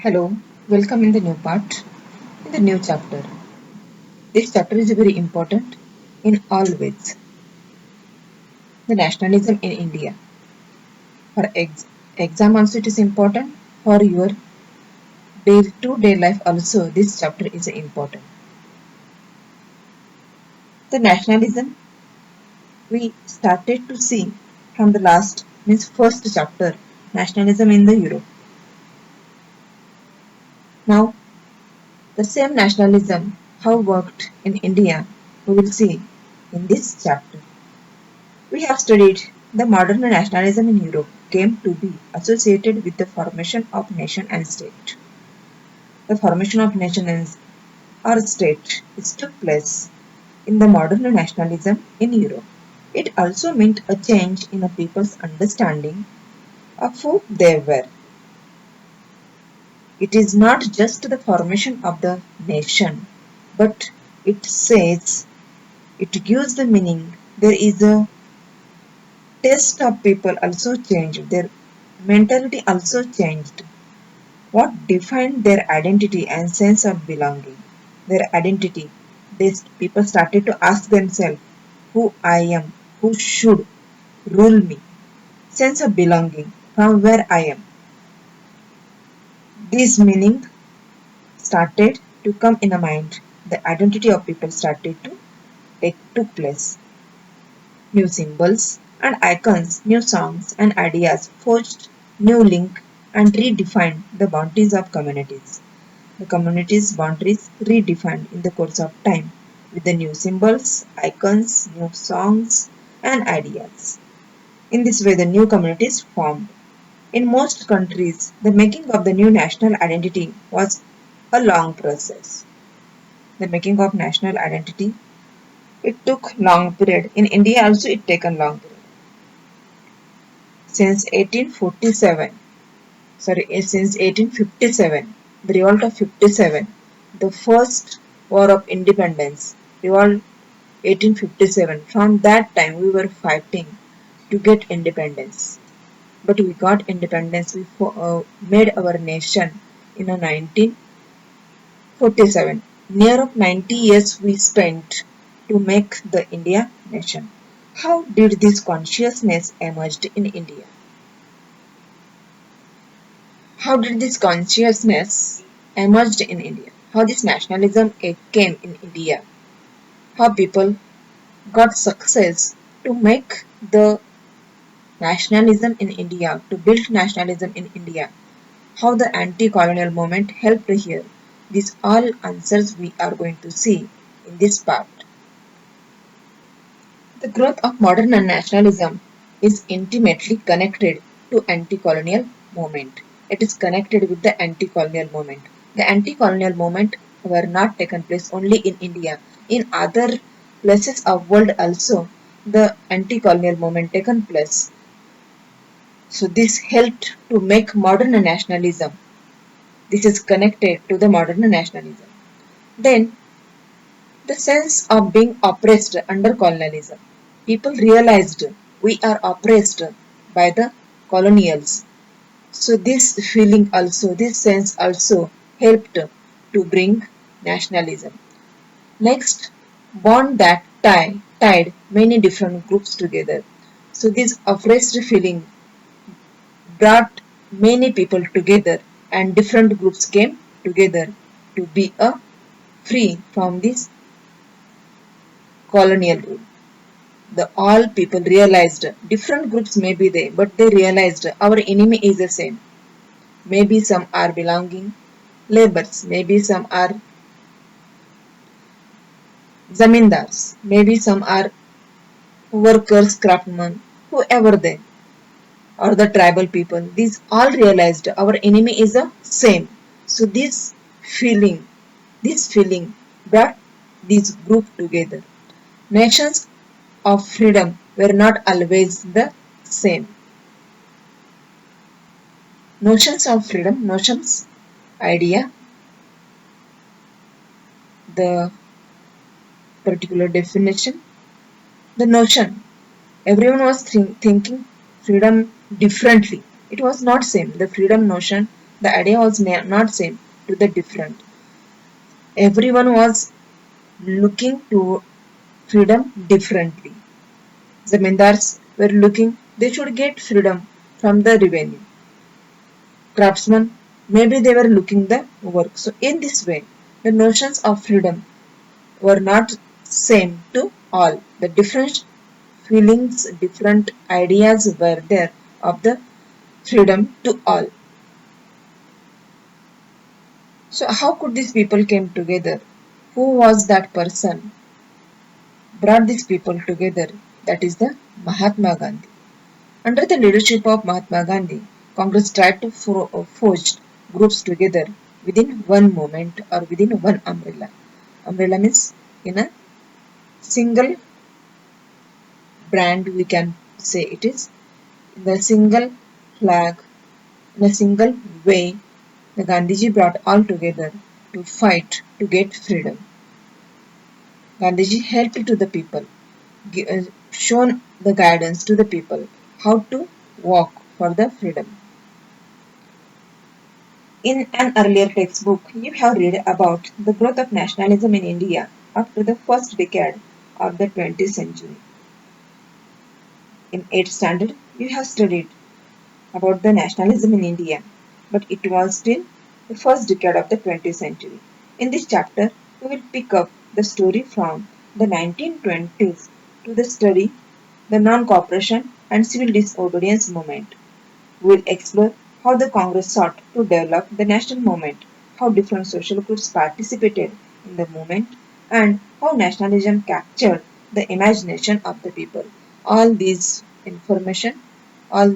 Hello, welcome in the new part, in the new chapter. This chapter is very important in all ways. The nationalism in India. For exam also it is important. For your day-to-day life also this chapter is important. The nationalism we started to see from the last means first chapter, nationalism in the Europe. Now the same nationalism how worked in India we will see in this chapter. We have studied the modern nationalism in Europe came to be associated with the formation of nation and state. The formation of nation or state took place in the modern nationalism in Europe. It also meant a change in a people's understanding of who they were. It is not just the formation of the nation, but it says, it gives the meaning. There is a taste of people also changed, their mentality also changed. What defined their identity and sense of belonging? Their identity. People started to ask themselves, who I am, who should rule me? Sense of belonging, from where I am. This meaning started to come in a mind. The identity of people started to took place. New symbols and icons, new songs and ideas forged new link and redefined the boundaries of communities. The community's boundaries redefined in the course of time with the new symbols, icons, new songs, and ideas. In this way, the new communities formed. In most countries, the making of the new national identity was a long process. The making of national identity, it took long period. In India also it taken long period. Since 1847, since 1857, the revolt of 57, the first war of independence, revolt 1857. From that time we were fighting to get independence. But we got independence, we made our nation in 1947. Near of 90 years we spent to make the India nation. How did this consciousness emerged in India? How did this consciousness emerged in India? How this nationalism came in India? How people got success to make the nationalism in India, to build nationalism in India? How the anti-colonial movement helped here? These all answers we are going to see in this part. The growth of modern nationalism is intimately connected to anti-colonial movement. It is connected with the anti-colonial movement. The anti-colonial movement were not taken place only in India. In other places of world also, the anti-colonial movement taken place. So this helped to make modern nationalism. This is connected to the modern nationalism. Then the sense of being oppressed under colonialism. People realized we are oppressed by the colonials. So this feeling also, this sense also helped to bring nationalism. Next, bond that tied many different groups together. So this oppressed feeling brought many people together and different groups came together to be free from this colonial rule. The all people realized different groups may be there, but they realized our enemy is the same. Maybe some are belonging laborers, maybe some are zamindars, maybe some are workers, craftsmen, whoever they or the tribal people. These all realized our enemy is the same. So this feeling brought this group together. Nations of freedom were not always the same. Notions of freedom, notions, idea, the particular definition, the notion. Everyone was thinking freedom differently. It was not same. The freedom notion, The idea was not same to the different. Everyone was looking to freedom differently. Zamindars were looking they should get freedom from the revenue. Craftsmen, maybe they were looking the work. So in this way, the notions of freedom were not same to all. The different feelings, different ideas were there of the freedom to all. So how could these people came together? Who was that person brought these people together? That is the Mahatma Gandhi. Under the leadership of Mahatma Gandhi, Congress tried to forge groups together within one movement or within one umbrella. Umbrella means in a single brand, we can say it is in the single flag, in a single way. The Gandhiji brought all together to fight to get freedom. Gandhiji helped to the people, shown the guidance to the people how to walk for the freedom. In an earlier textbook, you have read about the growth of nationalism in India after the first decade of the 20th century. In 8th standard, you have studied about the nationalism in India, but it was still the first decade of the 20th century. In this chapter, we will pick up the story from the 1920s to the study the non-cooperation and civil disobedience movement. We will explore how the Congress sought to develop the national movement, how different social groups participated in the movement, and how nationalism captured the imagination of the people. All these information, all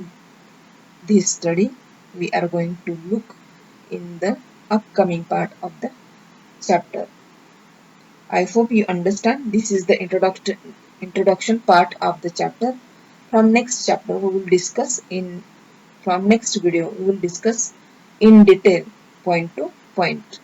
this study, we are going to look in the upcoming part of the chapter. I hope you understand this is the introduction part of the chapter. From next chapter we will discuss in from next video we will discuss in detail point to point.